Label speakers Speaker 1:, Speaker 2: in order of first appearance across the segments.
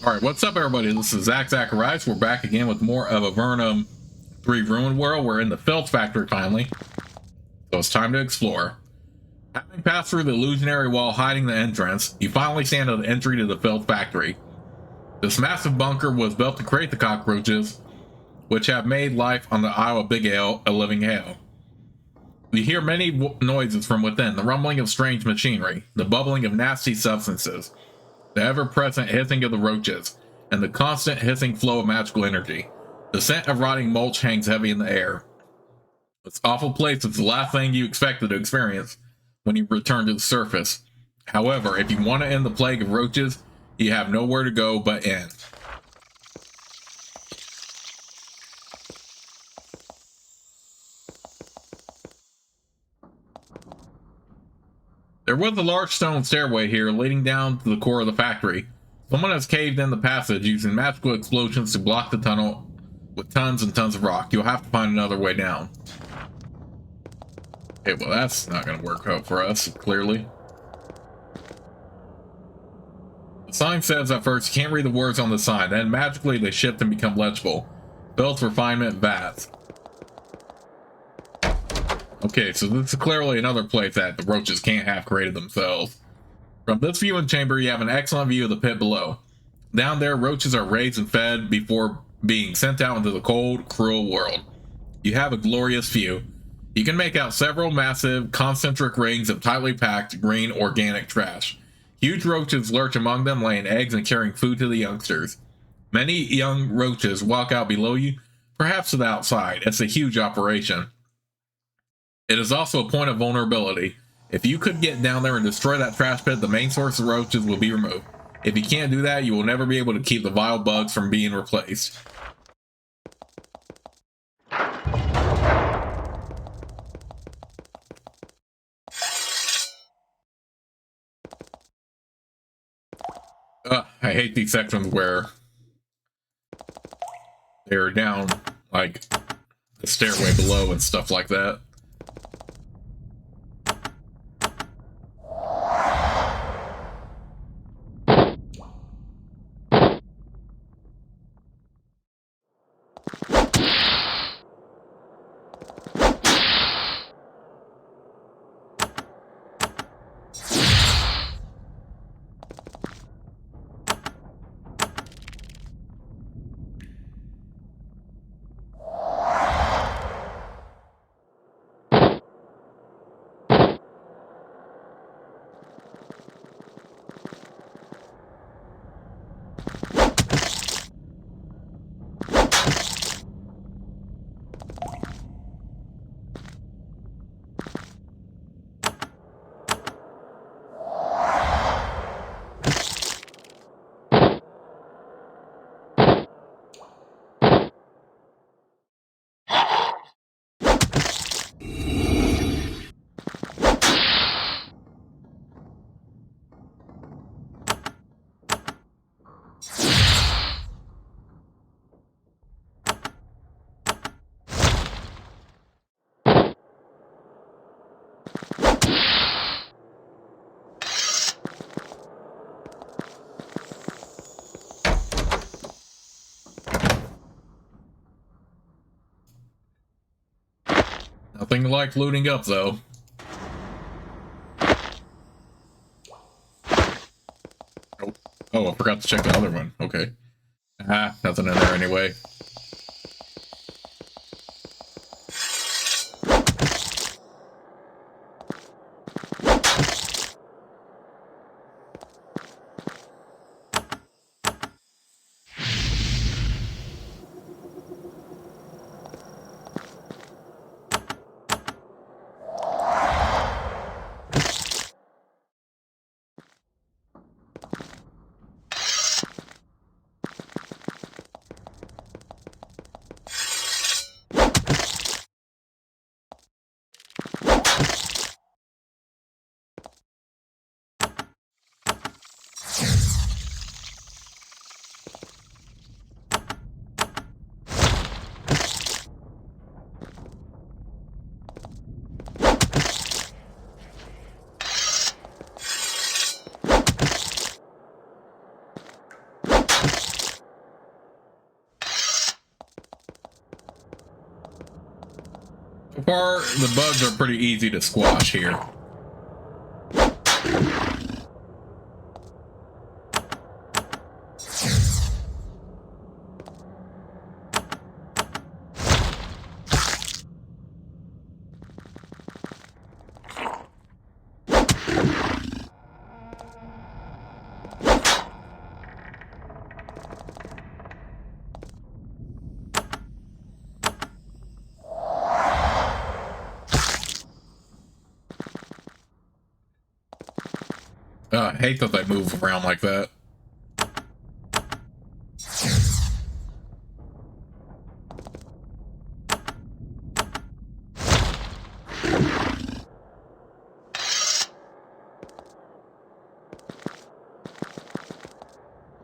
Speaker 1: Alright, what's up everybody? This is Zacharias. We're back again with more of Avernum 3 Ruin World. We're in the Filth factory finally. So it's time to explore. Having passed through the illusionary wall hiding the entrance, you finally stand at the entry to the Filth factory. This massive bunker was built to create the cockroaches, which have made life on the Isle of Big Ale a living hell. You hear many noises from within, the rumbling of strange machinery, the bubbling of nasty substances, the ever-present hissing of the roaches, and the constant hissing flow of magical energy. The scent of rotting mulch hangs heavy in the air. This awful place is the last thing you expected to experience when you return to the surface. However, if you want to end the plague of roaches, you have nowhere to go but in. There was a large stone stairway here leading down to the core of the factory. Someone has caved in the passage using magical explosions to block the tunnel with tons and tons of rock. You'll have to find another way down. Okay, well that's not going to work out for us, clearly. The sign says at first you can't read the words on the sign, then magically they shift and become legible. Filth refinement vats. Okay, so this is clearly another place that the roaches can't have created themselves. From this viewing chamber, you have an excellent view of the pit below. Down there, roaches are raised and fed before being sent out into the cold, cruel world. You have a glorious view. You can make out several massive, concentric rings of tightly packed, green, organic trash. Huge roaches lurch among them, laying eggs and carrying food to the youngsters. Many young roaches walk out below you, perhaps to the outside. It's a huge operation. It is also a point of vulnerability. If you could get down there and destroy that trash pit, the main source of roaches will be removed. If you can't do that, you will never be able to keep the vile bugs from being replaced. I hate these sections where they're down, like, the stairway below and stuff like that. Nothing like looting up, though. Oh, I forgot to check the other one. Okay. Nothing in there anyway. So far, the bugs are pretty easy to squash here. I hate that they move around like that.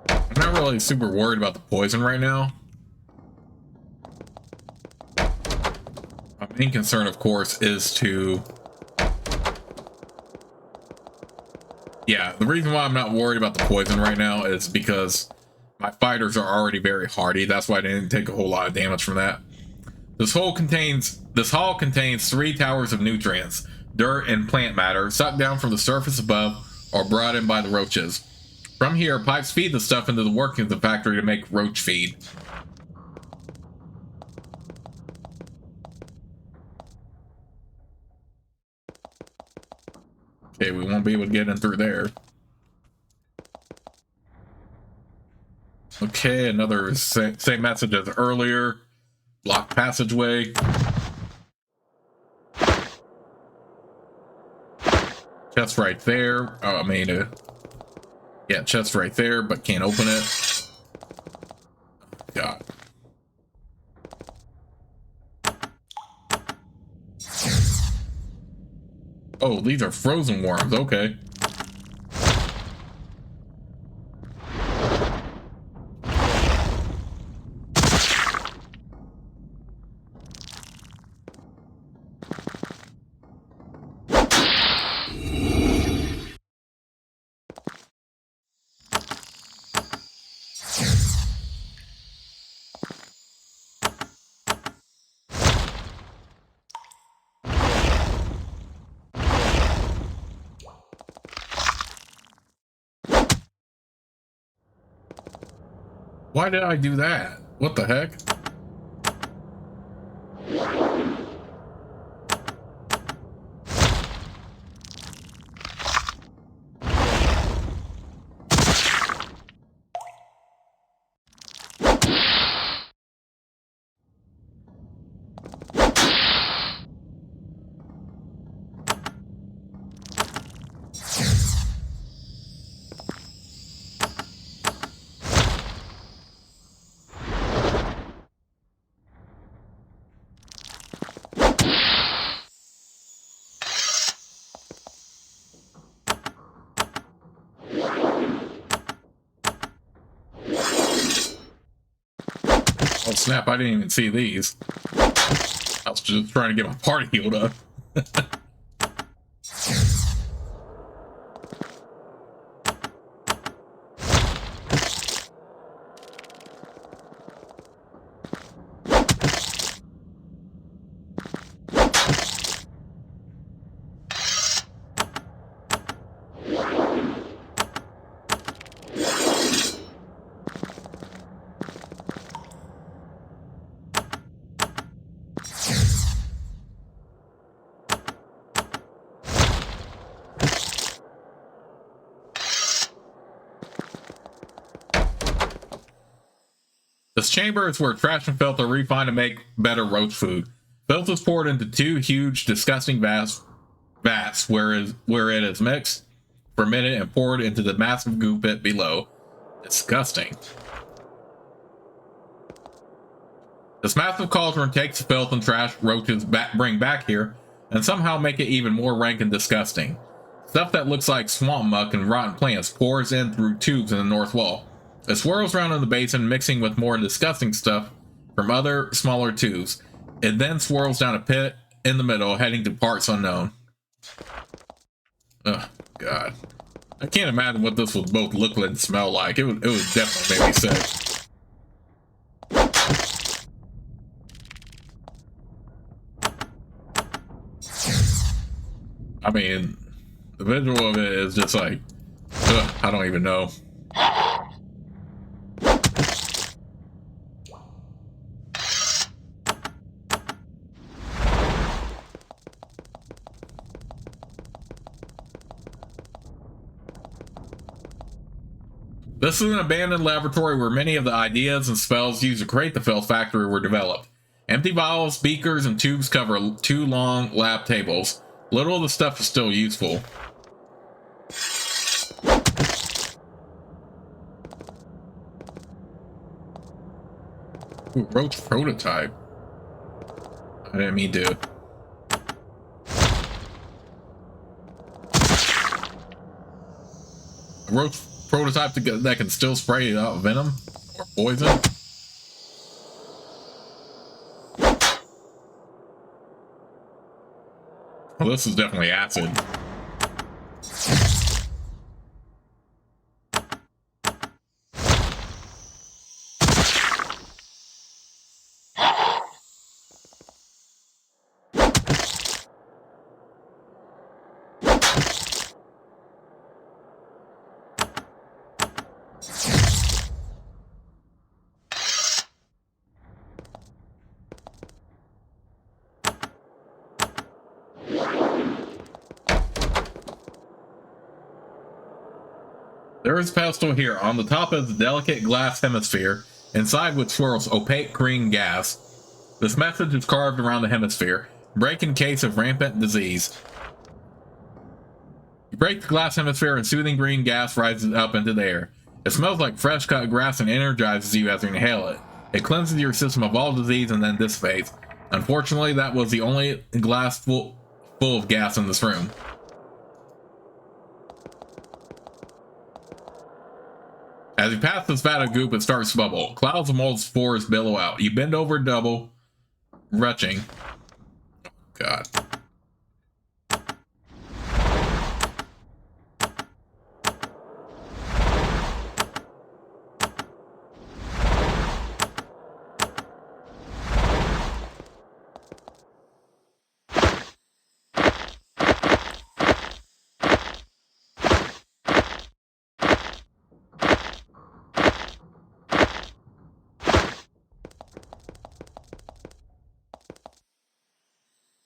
Speaker 1: I'm not really super worried about the poison right now. My main concern, of course, is to... Yeah, the reason why I'm not worried about the poison right now is because my fighters are already very hardy. That's why I didn't take a whole lot of damage from that. This hall contains 3 towers of nutrients, dirt and plant matter, sucked down from the surface above or brought in by the roaches. From here, pipes feed the stuff into the workings of the factory to make roach feed. Okay, we won't be able to get in through there. Okay, another same message as earlier. Blocked passageway. Chest right there. Oh, I mean, yeah, chest right there, but can't open it. God. Oh, these are frozen worms. Okay. Why did I do that? What the heck? Oh snap, I didn't even see these. I was just trying to get my party healed up. This chamber is where trash and filth are refined to make better roach food. Filth is poured into 2 huge, disgusting vats where it is mixed, fermented, and poured into the massive goo pit below. Disgusting. This massive cauldron takes the filth and trash roaches bring back here and somehow make it even more rank and disgusting. Stuff that looks like swamp muck and rotten plants pours in through tubes in the north wall. It swirls around in the basin, mixing with more disgusting stuff from other smaller tubes. It then swirls down a pit in the middle, heading to parts unknown. Oh, God. I can't imagine what this would both look and smell like. It would definitely make me sick. I mean, the visual of it is just like, ugh, I don't even know. This is an abandoned laboratory where many of the ideas and spells used to create the Filth factory were developed. Empty vials, beakers, and tubes cover 2 long lab tables. Little of the stuff is still useful. Ooh, roach prototype. I didn't mean to. A roach prototype that can still spray out venom or poison. Well, this is definitely acid. There is a pedestal here. On the top is a delicate glass hemisphere, inside which swirls opaque green gas. This message is carved around the hemisphere. Break in case of rampant disease. You break the glass hemisphere and soothing green gas rises up into the air. It smells like fresh cut grass and energizes you as you inhale it. It cleanses your system of all disease and then dissipates. Unfortunately, that was the only glass full of gas in this room. As you pass this vat of goop, it starts to bubble. Clouds of mold spores billow out. You bend over double, retching. God.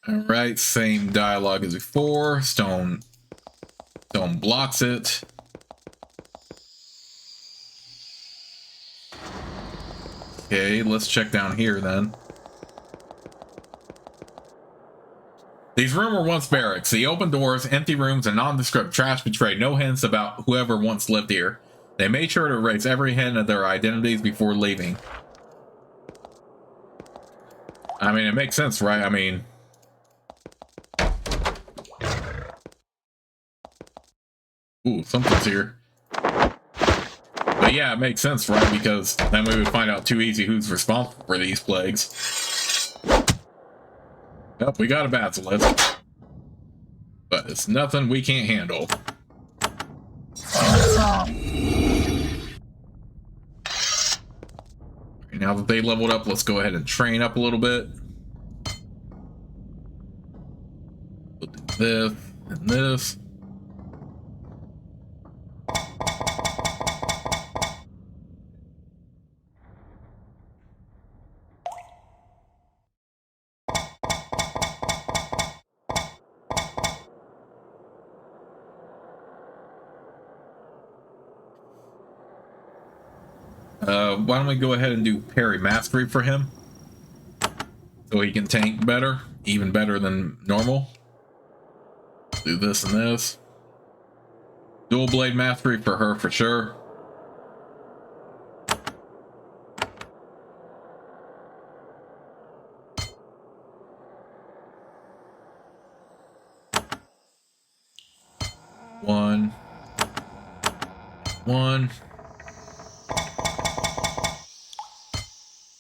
Speaker 1: Alright, same dialogue as before. Stone blocks it. Okay, let's check down here then. These rooms were once barracks. The open doors, empty rooms, and nondescript trash betrayed no hints about whoever once lived here. They made sure to erase every hint of their identities before leaving. I mean, it makes sense, right? I mean... Ooh, something's here. But yeah, it makes sense, right? Because then we would find out too easy who's responsible for these plagues. Yep, we got a basilisk. But it's nothing we can't handle. Now that they leveled up, let's go ahead and train up a little bit. We'll do this and this. Why don't we go ahead and do parry mastery for him so he can tank better, even better than normal. Do this and this. Dual blade mastery for her for sure. One.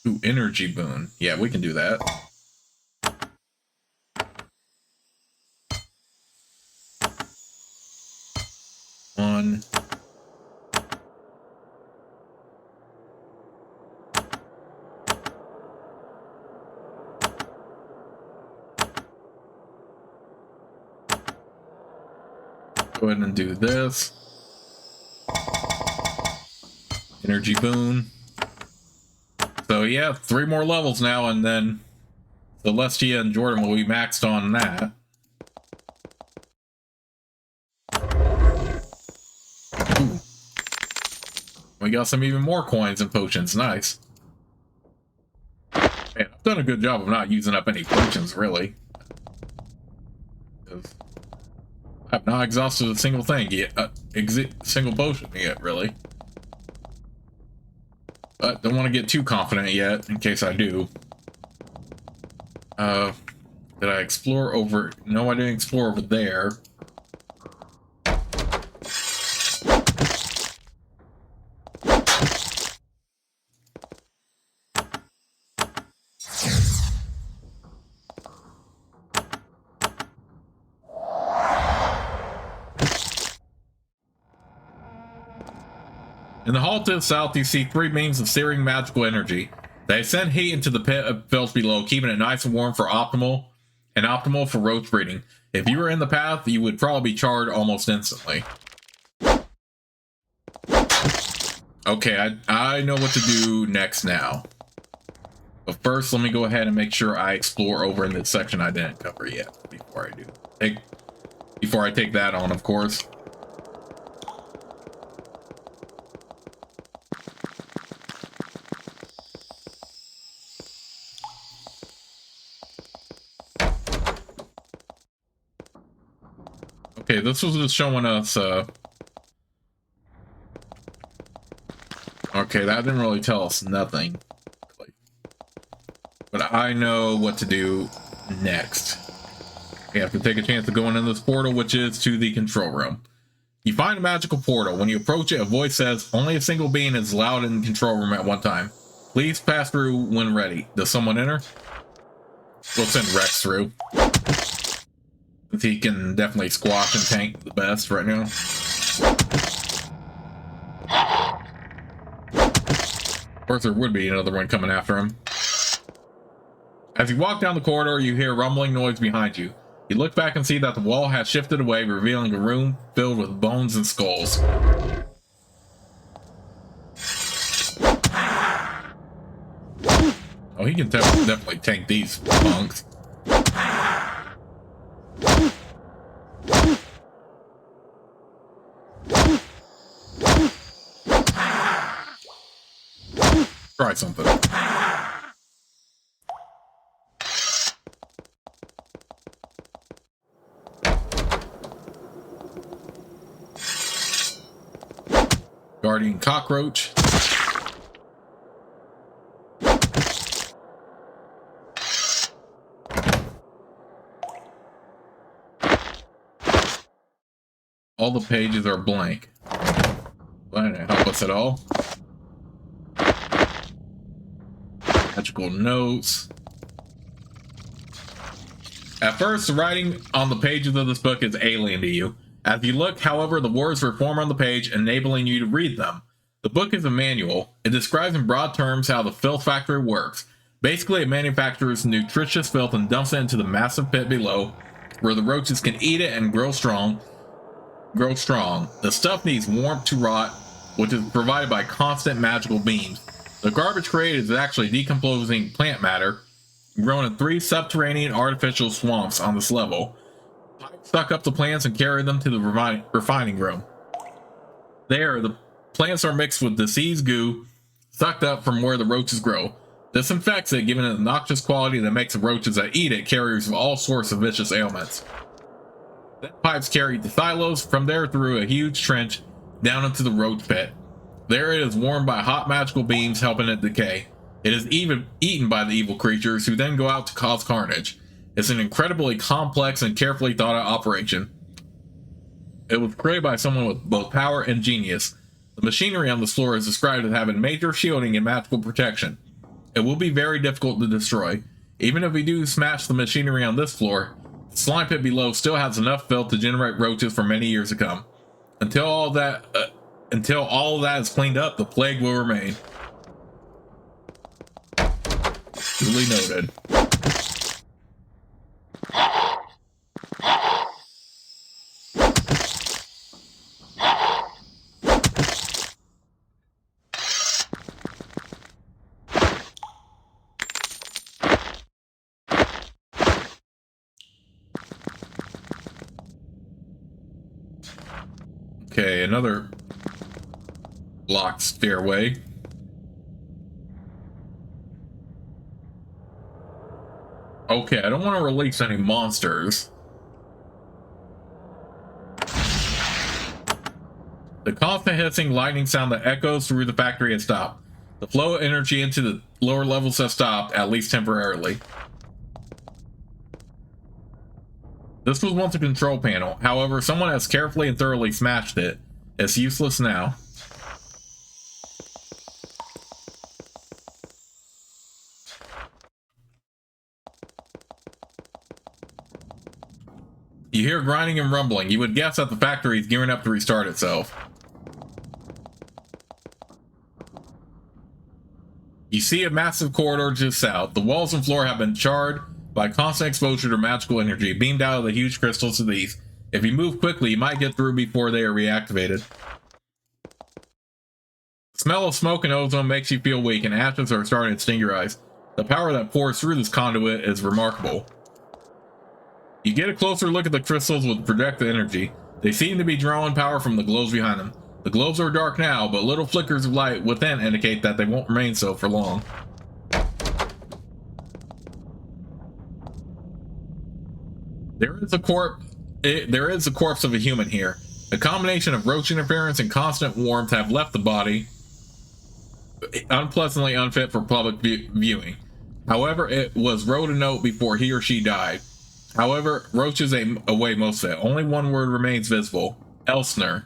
Speaker 1: Ooh, energy boon. Yeah, we can do that. One. Go ahead and do this. Energy boon. So yeah, 3 more levels now, and then Celestia and Jordan will be maxed on that. Ooh. We got some even more coins and potions. Nice. Man, I've done a good job of not using up any potions, really. I've not exhausted a single thing yet. Single potion yet, really. But don't want to get too confident yet, in case I do. Did I explore over? No, I didn't explore over there. In the hall to the south, you see 3 beams of searing magical energy. They send heat into the pit of filth below, keeping it nice and warm for optimal for roach breeding. If you were in the path, you would probably be charred almost instantly. Okay, I know what to do next now. But first, let me go ahead and make sure I explore over in this section I didn't cover yet before I do. Before I take that on, of course. Okay, this was just showing us, okay, that didn't really tell us nothing. But I know what to do next. We have to take a chance of going in this portal, which is to the control room. You find a magical portal. When you approach it, a voice says, "Only a single being is allowed in the control room at one time. Please pass through when ready." Does someone enter? We'll send Rex through. He can definitely squash and tank the best right now. Of course, there would be another one coming after him. As you walk down the corridor, you hear a rumbling noise behind you. You look back and see that the wall has shifted away, revealing a room filled with bones and skulls. Oh, he can definitely tank these punks. Try something. Guardian cockroach. All the pages are blank. That didn't help us at all. Magical notes. At first, the writing on the pages of this book is alien to you. As you look, however, the words reform on the page, enabling you to read them. The book is a manual. It describes in broad terms how the filth factory works. Basically, it manufactures nutritious filth and dumps it into the massive pit below, where the roaches can eat it and grow strong. The stuff needs warmth to rot, which is provided by constant magical beams. The garbage created is actually decomposing plant matter, grown in 3 subterranean artificial swamps on this level. Pipes suck up the plants and carry them to the refining room. There, the plants are mixed with diseased goo, sucked up from where the roaches grow. This infects it, giving it a noxious quality that makes the roaches that eat it carriers of all sorts of vicious ailments. Then pipes carry to silos, from there through a huge trench, down into the roach pit. There it is warmed by hot magical beams, helping it decay. It is even eaten by the evil creatures, who then go out to cause carnage. It's an incredibly complex and carefully thought out operation. It was created by someone with both power and genius. The machinery on this floor is described as having major shielding and magical protection. It will be very difficult to destroy. Even if we do smash the machinery on this floor, the slime pit below still has enough filth to generate roaches for many years to come. Until all of that is cleaned up, the plague will remain. Duly noted. Okay, another locked stairway. Okay, I don't want to release any monsters. The constant hissing lightning sound that echoes through the factory has stopped. The flow of energy into the lower levels has stopped, at least temporarily. This was once a control panel. However, someone has carefully and thoroughly smashed it. It's useless now. You hear grinding and rumbling. You would guess that the factory is gearing up to restart itself. You see a massive corridor to the south. The walls and floor have been charred by constant exposure to magical energy beamed out of the huge crystals to the east. If you move quickly, you might get through before they are reactivated. The smell of smoke and ozone makes you feel weak, and ashes are starting to sting your eyes. The power that pours through this conduit is remarkable. You get a closer look at the crystals with projected energy. They seem to be drawing power from the globes behind them. The globes are dark now, but little flickers of light within indicate that they won't remain so for long. There is a corpse of a human here. A combination of roach interference and constant warmth have left the body unpleasantly unfit for public viewing. However, it was wrote a note before he or she died. However, roaches ate away most of it. Only one word remains visible: Elsner.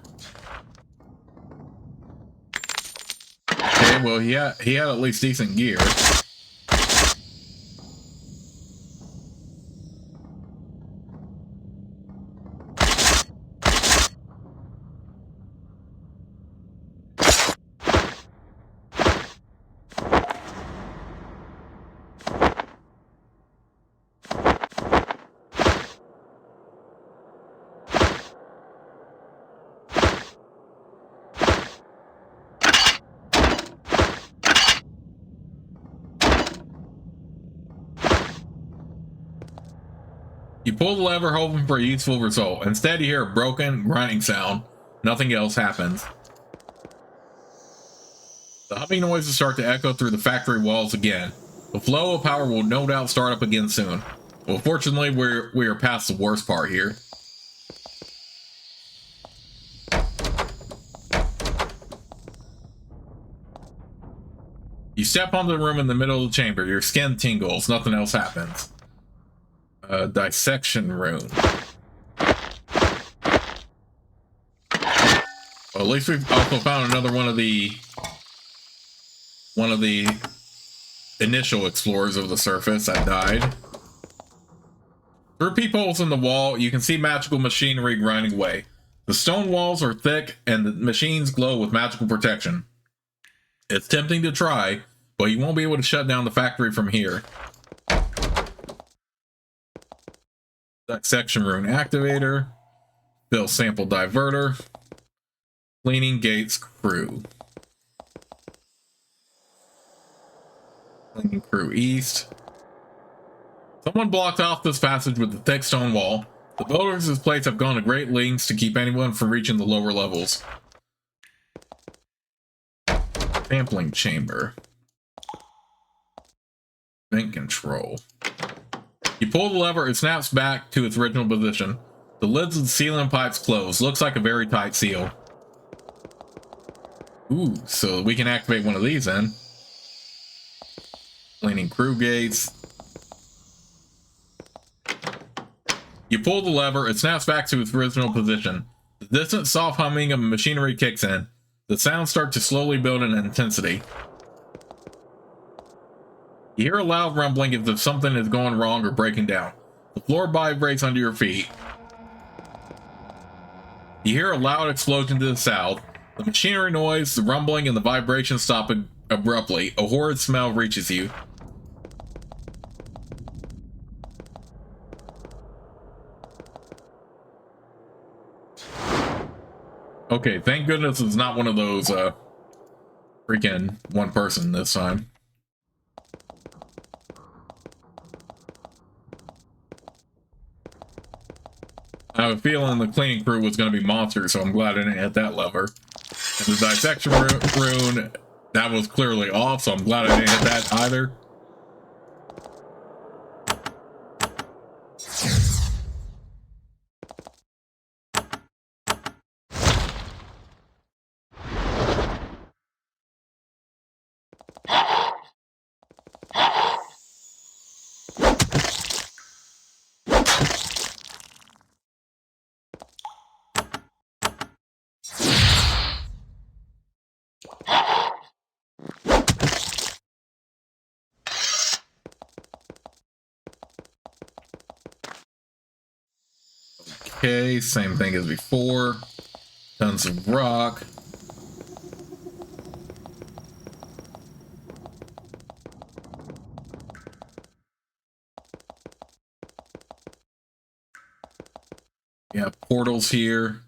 Speaker 1: Okay, well, he had at least decent gear. You pull the lever hoping for a useful result. Instead, you hear a broken, grinding sound. Nothing else happens. The humming noises start to echo through the factory walls again. The flow of power will no doubt start up again soon. Well, fortunately, we are past the worst part here. You step onto the room in the middle of the chamber. Your skin tingles. Nothing else happens. Dissection rune. Well, at least we've also found another one of the initial explorers of the surface that died. Through peepholes in the wall, you can see magical machinery grinding away. The stone walls are thick, and the machines glow with magical protection. It's tempting to try, but you won't be able to shut down the factory from here. Dissection rune activator. Fill sample diverter. Cleaning gates crew. Cleaning crew east. Someone blocked off this passage with the thick stone wall. The builders of this place have gone to great lengths to keep anyone from reaching the lower levels. Sampling chamber. Vent control. You pull the lever, it snaps back to its original position. The lids of the ceiling pipes close. Looks like a very tight seal. Ooh, so we can activate one of these then. Cleaning crew gates. You pull the lever, it snaps back to its original position. The distant soft humming of machinery kicks in. The sounds start to slowly build in intensity. You hear a loud rumbling as if something is going wrong or breaking down. The floor vibrates under your feet. You hear a loud explosion to the south. The machinery noise, the rumbling, and the vibration stop abruptly. A horrid smell reaches you. Okay, thank goodness it's not one of those freaking one person this time. I have a feeling the cleaning crew was going to be monsters, so I'm glad I didn't hit that lever. And the dissection rune, that was clearly off, so I'm glad I didn't hit that either. Okay, same thing as before. Tons of rock. Yeah, portals here.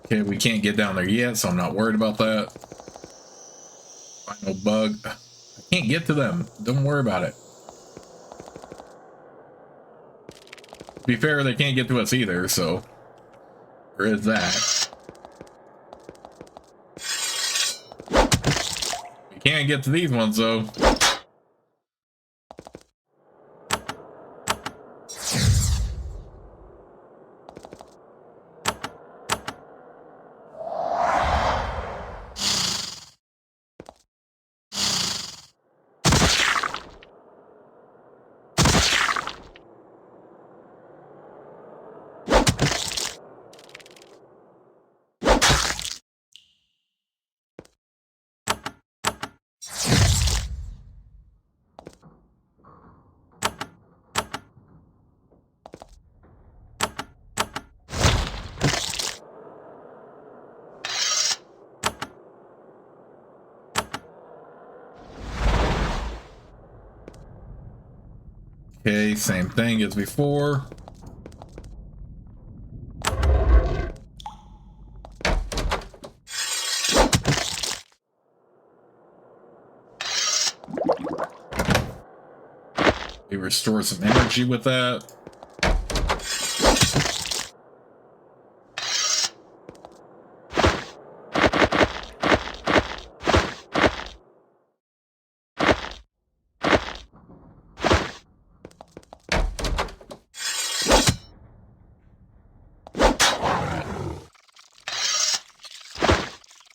Speaker 1: Okay, we can't get down there yet, so I'm not worried about that. Final bug. I can't get to them. Don't worry about it. To be fair, they can't get to us either, so there is that. We can't get to these ones, though. Okay, same thing as before. We restore some energy with that.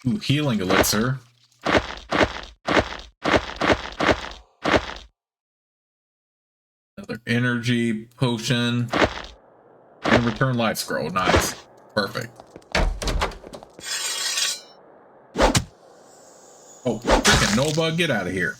Speaker 1: Ooh, healing elixir. Another energy potion. And return life scroll. Nice. Perfect. Oh, freaking no bug, get out of here.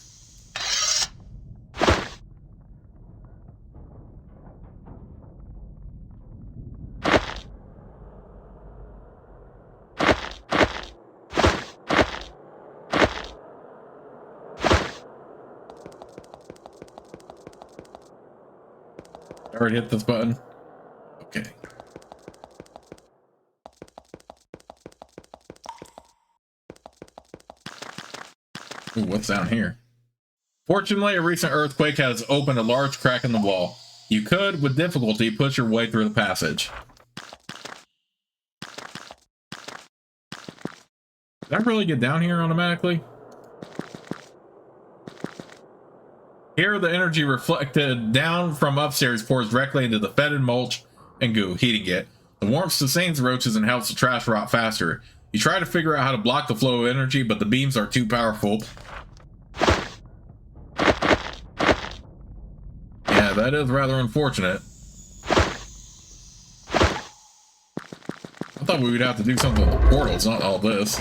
Speaker 1: I already hit this button. Okay. Ooh, what's down here? Fortunately, a recent earthquake has opened a large crack in the wall. You could, with difficulty, push your way through the passage. Did I really get down here automatically? Here, the energy reflected down from upstairs pours directly into the fetid mulch and goo, heating it. The warmth sustains the roaches and helps the trash rot faster. You try to figure out how to block the flow of energy, but the beams are too powerful. Yeah, that is rather unfortunate. I thought we would have to do something with the portals, not all this.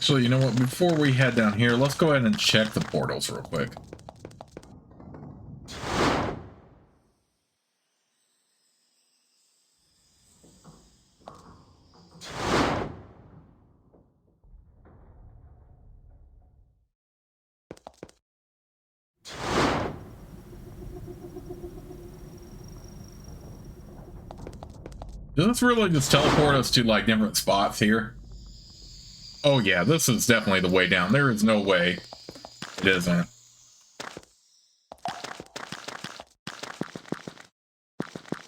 Speaker 1: So you know what, before we head down here, let's go ahead and check the portals real quick. Does this really just teleport us to like different spots here? Oh yeah, this is definitely the way down. There is no way it isn't.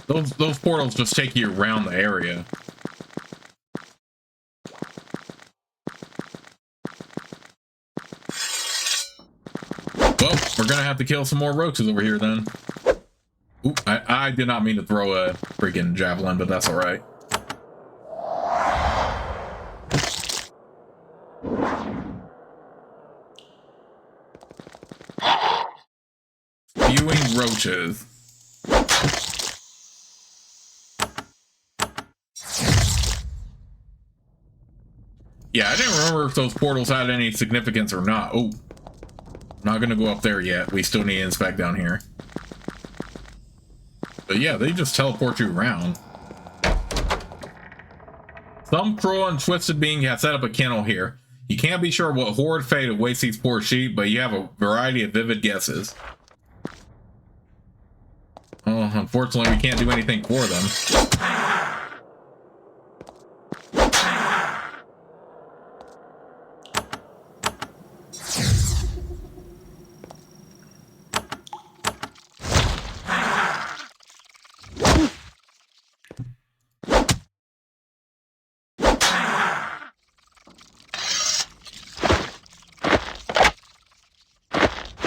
Speaker 1: Those portals just take you around the area. Well, we're gonna have to kill some more roaches over here then. Ooh, I did not mean to throw a freaking javelin, but that's alright. Spewing roaches. Yeah, I didn't remember if those portals had any significance or not. Oh, I'm not gonna go up there yet. We still need to inspect down here. But yeah, they just teleport you around. Some cruel and twisted being has set up a kennel here. You can't be sure what horrid fate awaits these poor sheep, but you have a variety of vivid guesses. Oh, unfortunately, we can't do anything for them.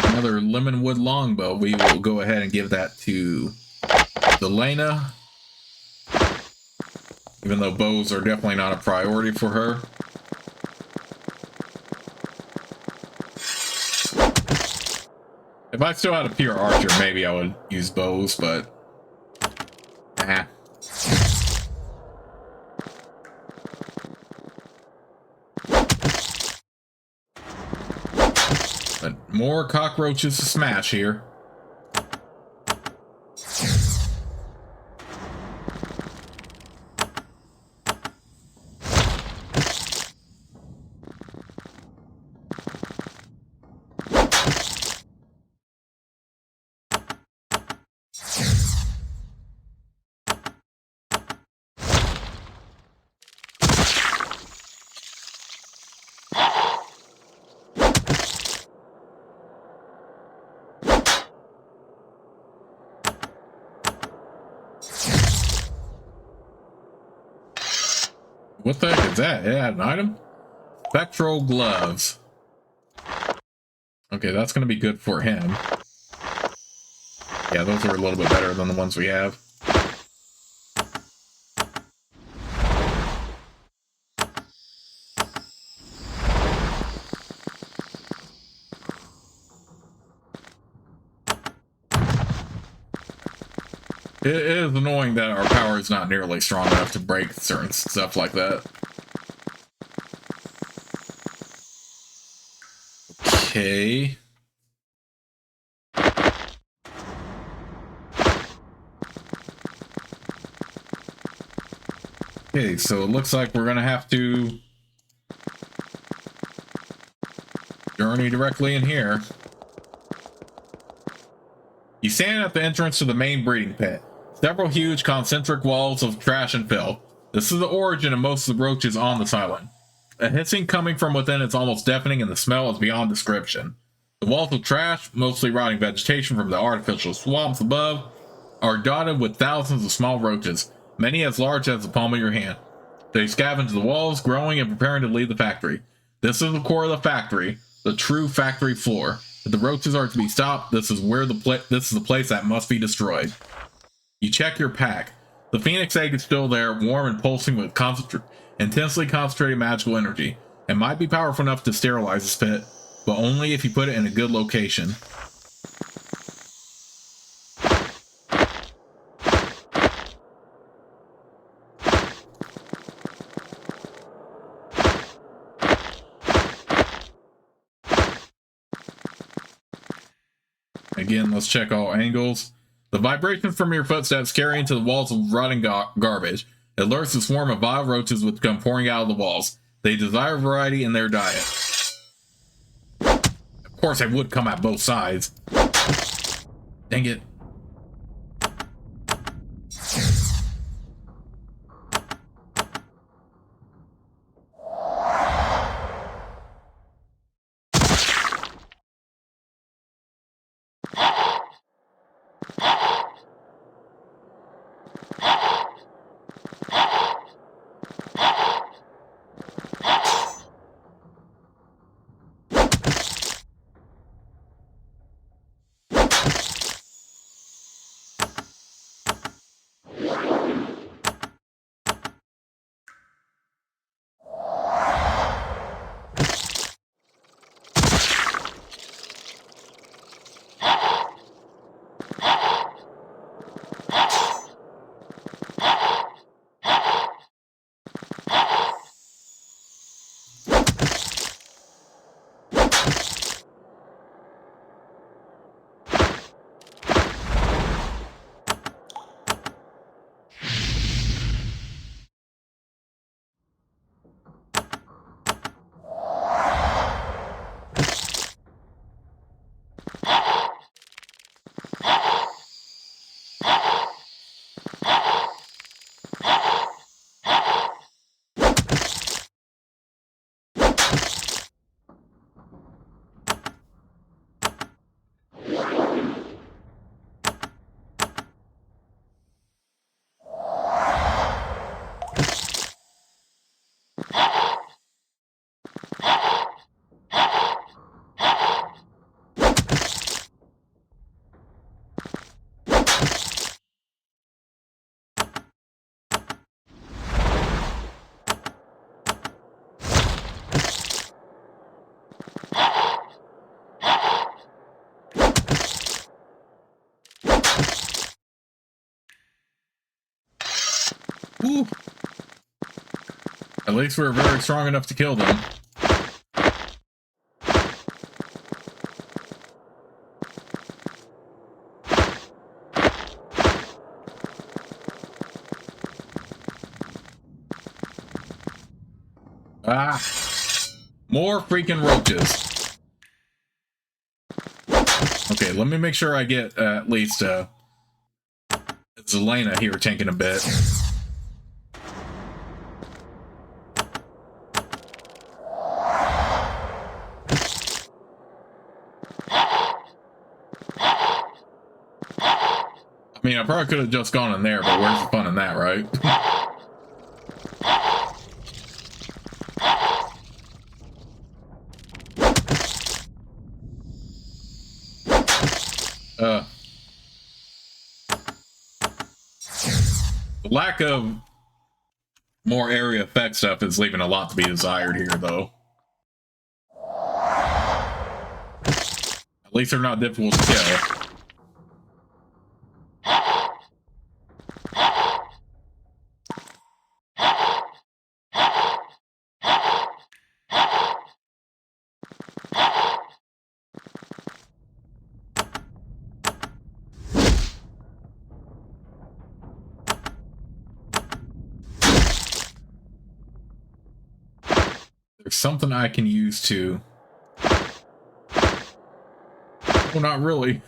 Speaker 1: Another lemonwood longbow. We will go ahead and give that to Delana, even though bows are definitely not a priority for her. If I still had a pure archer, maybe I would use bows, but nah. But more cockroaches to smash here. What the heck is that? It had an item? Spectral gloves. Okay, that's going to be good for him. Yeah, those are a little bit better than the ones we have. It is annoying that our power is not nearly strong enough to break certain stuff like that. Okay. Okay, so it looks like we're gonna have to journey directly in here. You stand at the entrance to the main breeding pit. Several huge concentric walls of trash and filth. This is the origin of most of the roaches on this island. A hissing coming from within is almost deafening, and the smell is beyond description. The walls of trash, mostly rotting vegetation from the artificial swamps above, are dotted with thousands of small roaches, many as large as the palm of your hand. They scavenge the walls, growing and preparing to leave the factory. This is the core of the factory, the true factory floor. If the roaches are to be stopped, this is the place that must be destroyed. You check your pack. The phoenix egg is still there, warm and pulsing with intensely concentrated magical energy. It might be powerful enough to sterilize this pit, but only if you put it in a good location. Again, let's check all angles. The vibrations from your footsteps carry into the walls of rotting garbage. It lures the swarm of vile roaches which come pouring out of the walls. They desire variety in their diet. Of course, I would come at both sides. Dang it. Ooh. At least we're very strong enough to kill them. Ah, more freaking roaches. Okay, let me make sure I get at least Zelena here tanking a bit. I mean, I probably could have just gone in there, but where's the fun in that, right? The lack of more area effect stuff is leaving a lot to be desired here, though. At least they're not difficult to kill. There's something I can use to... Oh, not really.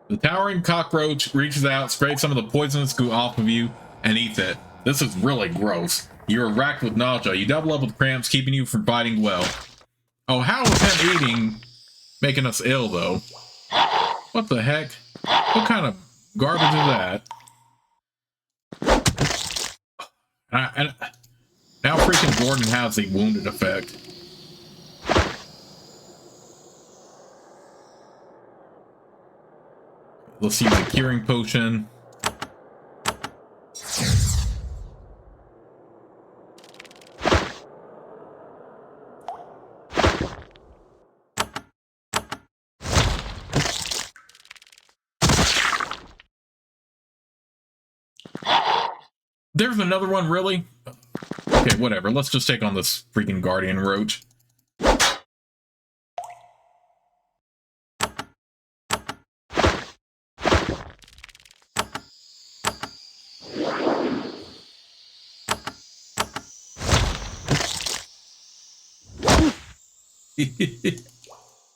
Speaker 1: The towering cockroach reaches out, scrapes some of the poisonous goo off of you, and eats it. This is really gross. You're racked with nausea. You double up with cramps, keeping you from fighting well. Oh, how is him eating making us ill, though? What the heck? What kind of garbage is that? And now freaking Gordon has the wounded effect. Let's use a curing potion. There's another one, really? Okay, whatever. Let's just take on this freaking Guardian Roach.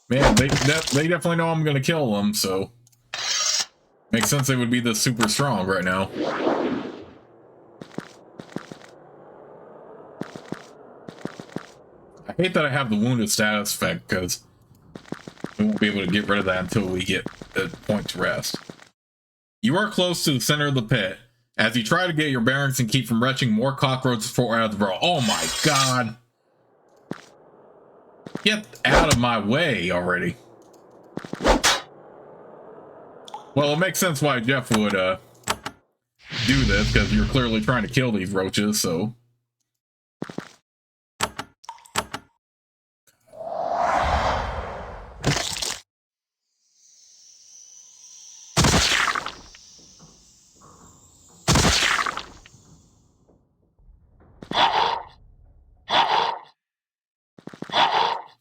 Speaker 1: Man, they definitely know I'm gonna kill them, so makes sense they would be this super strong right now. I hate that I have the wounded status effect, because we won't be able to get rid of that until we get a point to rest. You are close to the center of the pit. As you try to get your bearings and keep from retching, more cockroaches pour out of the burrow. Oh my god! Get out of my way already. Well, it makes sense why Jeff would do this, because you're clearly trying to kill these roaches, so...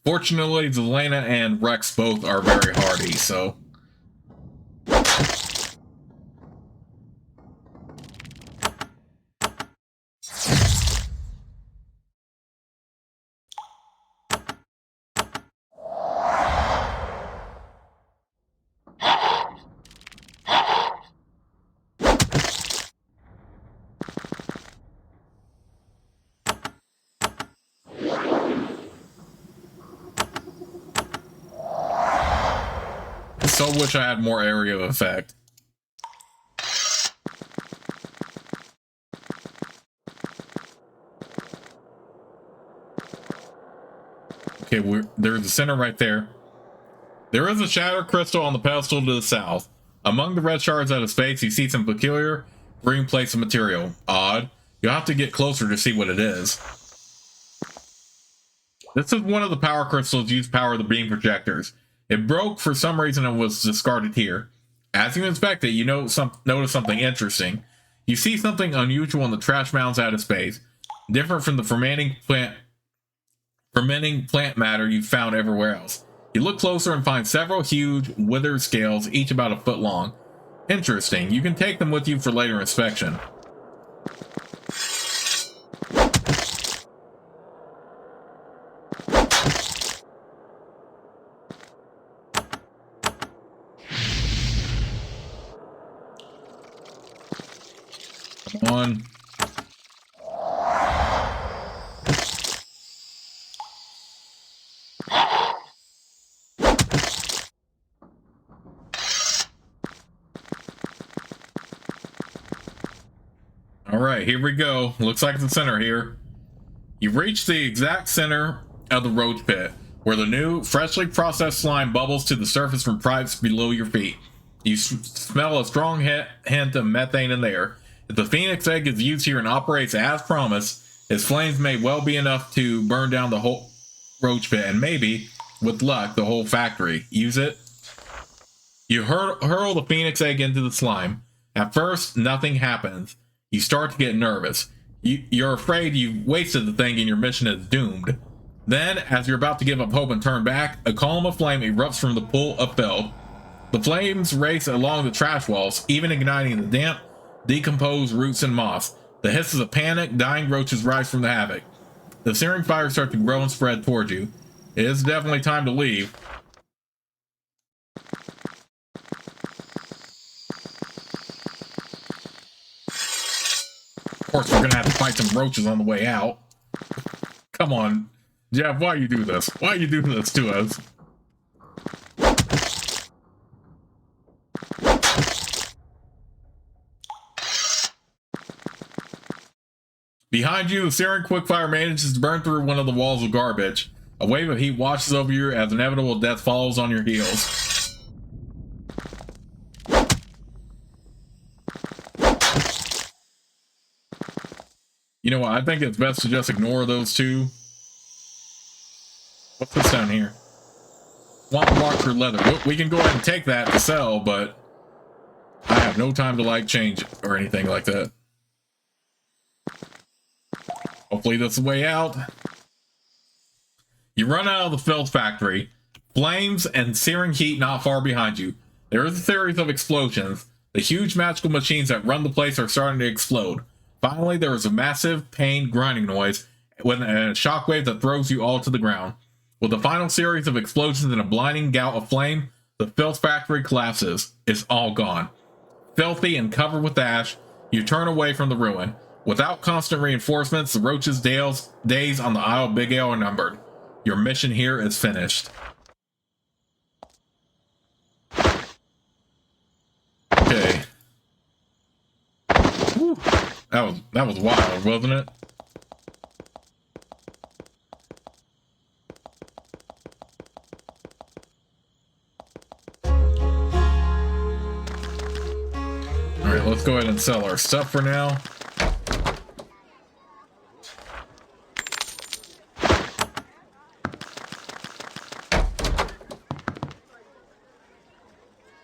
Speaker 1: Fortunately, Zelena and Rex both are very hardy, so... so wish I had more area of effect. Okay, there's a center right there. There is a shatter crystal on the pedestal to the south. Among the red shards out of space, you see some peculiar green plates of material. Odd. You'll have to get closer to see what it is. This is one of the power crystals used to power the beam projectors. It broke for some reason and was discarded here. As you inspect it, you notice something interesting. You see something unusual in the trash mounds out of space, different from the fermenting plant matter you found everywhere else. You look closer and find several huge, withered scales, each about a foot long. Interesting. You can take them with you for later inspection. Come on. Alright, here we go. Looks like the center here. You've reached the exact center of the roach pit, where the new, freshly processed slime bubbles to the surface from pipes below your feet. You smell a strong hint of methane in there. If the phoenix egg is used here and operates as promised, its flames may well be enough to burn down the whole roach pit, and maybe, with luck, the whole factory. Use it. You hurl the phoenix egg into the slime. At first, nothing happens. You start to get nervous. You're afraid you've wasted the thing and your mission is doomed. Then, as you're about to give up hope and turn back, a column of flame erupts from the pool of filth. The flames race along the trash walls, even igniting the damp, decomposed roots and moss. The hisses of panic, dying roaches rise from the havoc. The searing fires start to grow and spread towards you. It is definitely time to leave. Of course, we're gonna have to fight some roaches on the way out. Come on, Jeff, why you do this? Why you do this to us? Behind you, the searing quickfire manages to burn through one of the walls of garbage. A wave of heat washes over you as inevitable death follows on your heels. You know what? I think it's best to just ignore those two. What's this down here? Swamp Walker leather. We can go ahead and take that to sell, but I have no time to like change or anything like that. Hopefully this is the way out. You run out of the filth factory. Flames and searing heat not far behind you. There is a series of explosions. The huge magical machines that run the place are starting to explode. Finally, there is a massive, pained, grinding noise and a shockwave that throws you all to the ground. With a final series of explosions and a blinding gout of flame, the filth factory collapses. It's all gone. Filthy and covered with ash, you turn away from the ruin. Without constant reinforcements, the roaches' days on the Isle of Big Ale are numbered. Your mission here is finished. Okay. Whew. That was wild, wasn't it? Alright, let's go ahead and sell our stuff for now.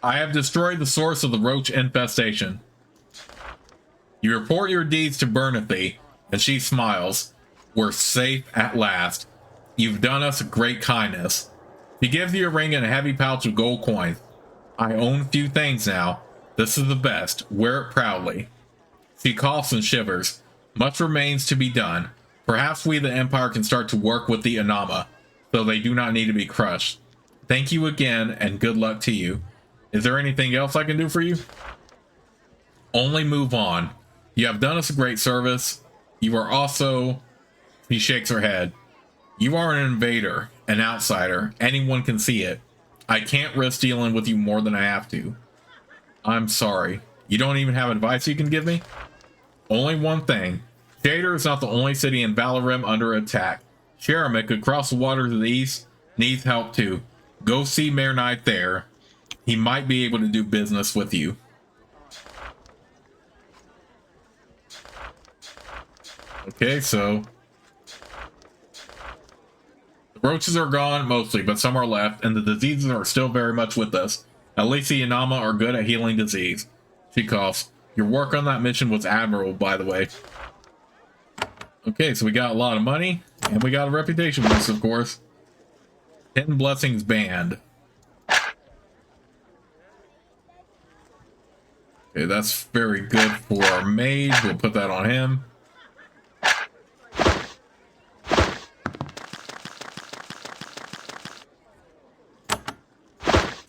Speaker 1: I have destroyed the source of the roach infestation. You report your deeds to Bernathy, and she smiles. We're safe at last. You've done us a great kindness. He gives you a ring and a heavy pouch of gold coins. I own a few things now. This is the best. Wear it proudly. She coughs and shivers. Much remains to be done. Perhaps we, the Empire, can start to work with the Anama, so they do not need to be crushed. Thank you again, and good luck to you. Is there anything else I can do for you? Only move on. You have done us a great service. You are also... He shakes her head. You are an invader, an outsider. Anyone can see it. I can't risk dealing with you more than I have to. I'm sorry. You don't even have advice you can give me? Only one thing. Shader is not the only city in Avernum under attack. Sharamik, across the water to the east, needs help too. Go see Mayor Knight there. He might be able to do business with you. Okay, so the roaches are gone mostly, but some are left, and the diseases are still very much with us. At least the Inama are good at healing disease. She coughs. Your work on that mission was admirable, by the way. Okay, so we got a lot of money, and we got a reputation boost, of course. 10 blessings banned. Okay, that's very good for our mage. We'll put that on him.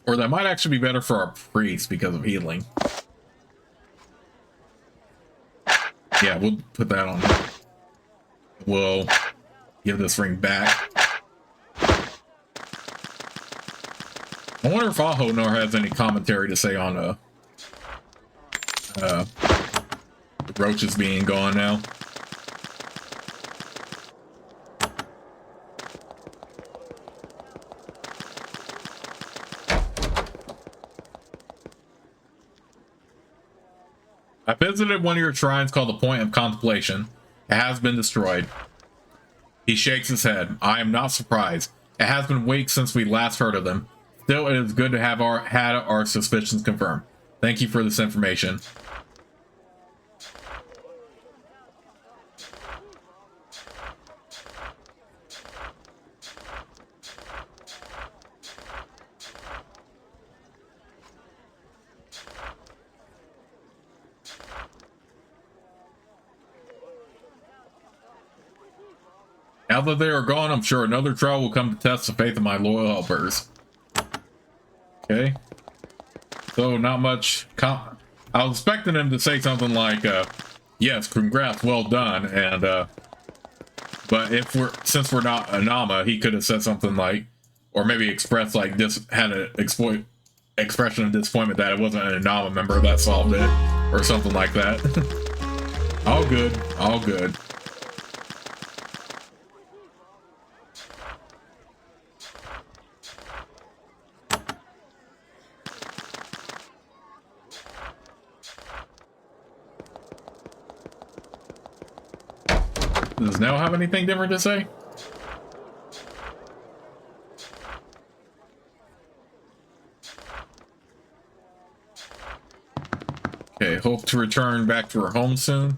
Speaker 1: Or that might actually be better for our priest because of healing. Yeah, we'll put that on him. We'll give this ring back. I wonder if Ahonar has any commentary to say on the roaches being gone now. I visited one of your shrines called the Point of Contemplation. It has been destroyed. He shakes his head. I am not surprised. It has been weeks since we last heard of them. Still, it is good to have had our suspicions confirmed. Thank you for this information. Now that they are gone, I'm sure another trial will come to test the faith of my loyal helpers. Okay. So, not much. I was expecting him to say something like, yes, congrats, well done, and, but since we're not Anama, he could have said something like, or maybe expressed, like, had an expression of disappointment that it wasn't an Anama member that solved it, or something like that. All good, all good. Does Nell have anything different to say? Okay, hope to return back to her home soon.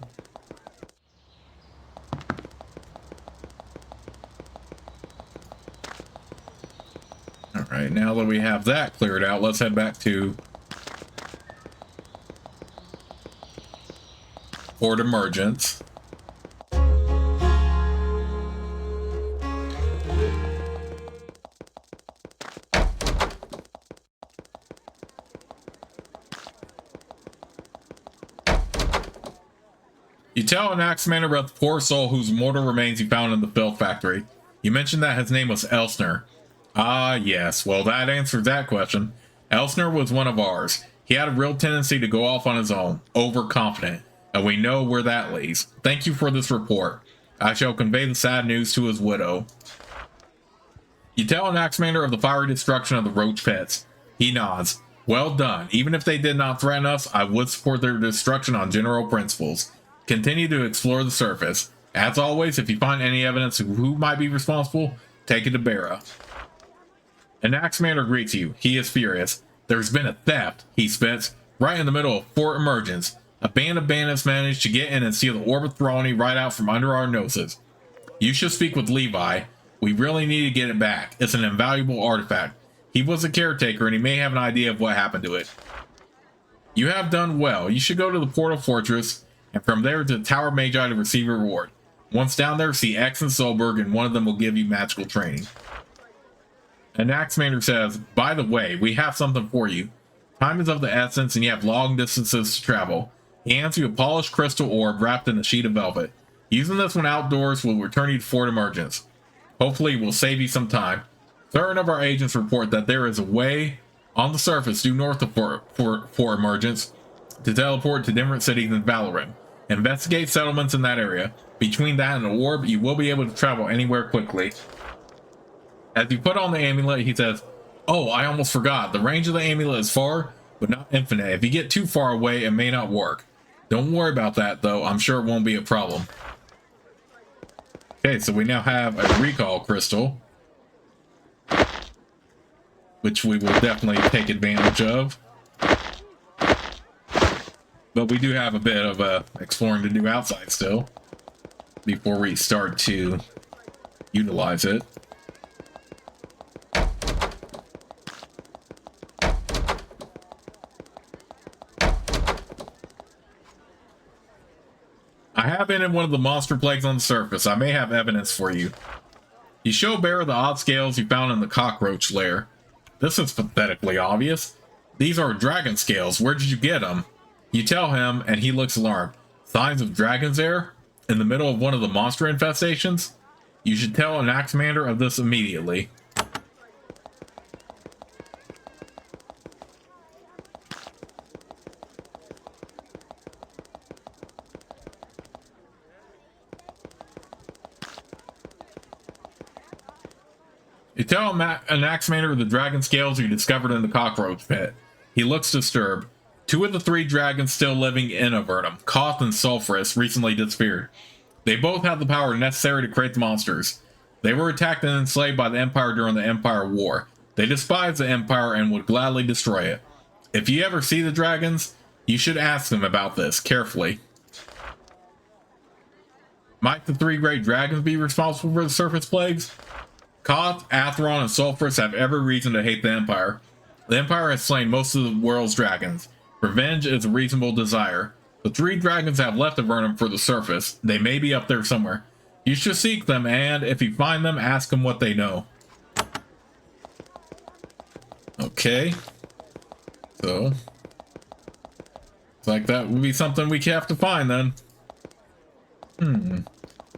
Speaker 1: Alright, now that we have that cleared out, let's head back to Port Emergence. You tell an Axemander about the poor soul whose mortal remains you found in the Filth factory. You mentioned that his name was Elsner. Ah, yes. Well, that answers that question. Elsner was one of ours. He had a real tendency to go off on his own, overconfident, and we know where that leads. Thank you for this report. I shall convey the sad news to his widow. You tell an Axemander of the fiery destruction of the roach pits. He nods. Well done. Even if they did not threaten us, I would support their destruction on general principles. Continue to explore the surface. As always, if you find any evidence of who might be responsible, take it to Barra. An Axemander greets you. He is furious. There's been a theft, he spits, right in the middle of Fort Emergence. A band of bandits managed to get in and steal the Orb of Throny right out from under our noses. You should speak with Levi. We really need to get it back. It's an invaluable artifact. He was a caretaker and he may have an idea of what happened to it. You have done well. You should go to the Portal Fortress and from there to the Tower Magi to receive a reward. Once down there, see X and Solberg, and one of them will give you magical training. And Axemander says, by the way, we have something for you. Time is of the essence, and you have long distances to travel. He hands you a polished crystal orb wrapped in a sheet of velvet. Using this one outdoors will return you to Fort Emergence. Hopefully, it will save you some time. Certain of our agents report that there is a way on the surface due north of for emergence to teleport to different cities in Valorant. Investigate settlements in that area. Between that and the orb, you will be able to travel anywhere quickly. As you put on the amulet, he says, "Oh, I almost forgot. The range of the amulet is far, but not infinite. If you get too far away, it may not work. Don't worry about that, though. I'm sure it won't be a problem." Okay, so we now have a recall crystal, which we will definitely take advantage of. But we do have a bit of exploring to do outside still before we start to utilize it. I have been in one of the monster plagues on the surface. I may have evidence for you. You show Bear the odd scales you found in the cockroach lair. This is pathetically obvious. These are dragon scales. Where did you get them? You tell him, and he looks alarmed. Signs of dragons there? In the middle of one of the monster infestations? You should tell an Axemander of this immediately. You tell an Axemander of the dragon scales you discovered in the cockroach pit. He looks disturbed. 2 of the 3 dragons still living in Avernum, Koth and Sulphurus, recently disappeared. They both have the power necessary to create the monsters. They were attacked and enslaved by the Empire during the Empire War. They despise the Empire and would gladly destroy it. If you ever see the dragons, you should ask them about this carefully. Might the 3 great dragons be responsible for the surface plagues? Koth, Atheron, and Sulphurus have every reason to hate the Empire. The Empire has slain most of the world's dragons. Revenge is a reasonable desire. The 3 dragons have left Avernum for the surface. They may be up there somewhere. You should seek them, and if you find them, ask them what they know. Okay. So, it's like that would be something we have to find then.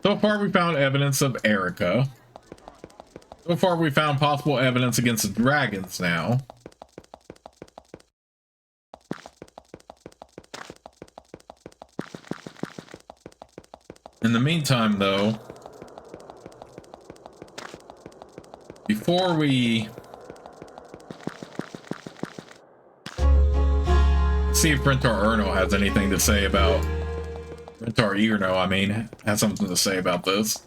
Speaker 1: So far we found evidence of Erica. So far we found possible evidence against the dragons now. In the meantime, though, before we see if Rentar Erno has anything to say about Rentar Erno, I mean, has something to say about this.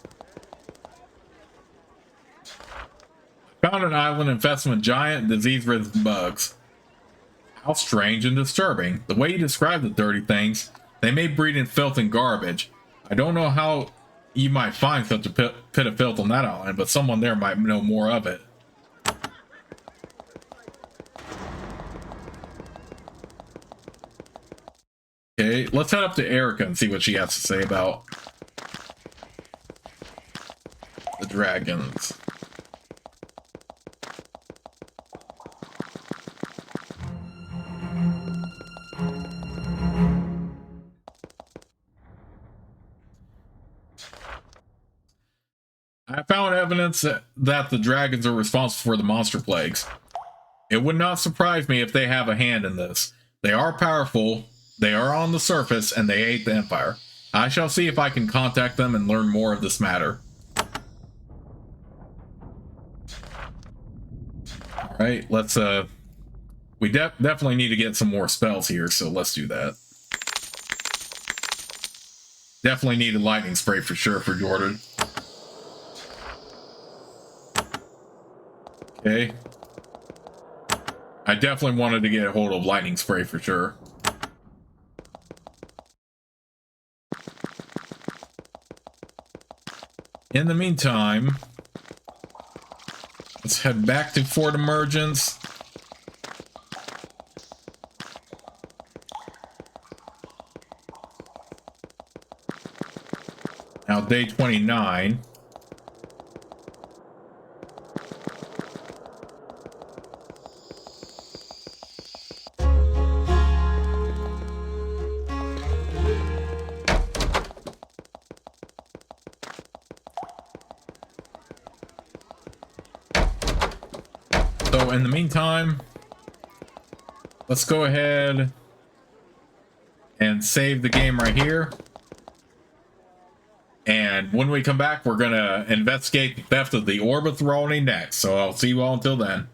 Speaker 1: Found an island infested with giant disease-ridden bugs. How strange and disturbing. The way you describe the dirty things, they may breed in filth and garbage. I don't know how you might find such a pit of filth on that island, but someone there might know more of it. Okay, let's head up to Erica and see what she has to say about the dragons. I found evidence that the dragons are responsible for the monster plagues. It would not surprise me if they have a hand in this. They are powerful, they are on the surface, and they hate the Empire. I shall see if I can contact them and learn more of this matter. Alright, let's, we definitely need to get some more spells here, so let's do that. Definitely need a lightning spray for sure for Jordan. Okay. I definitely wanted to get a hold of lightning spray for sure. In the meantime, let's head back to Fort Emergence. Now, day 29. So in the meantime, let's go ahead and save the game right here. And when we come back, we're going to investigate the theft of the Orb of Throne next. So I'll see you all until then.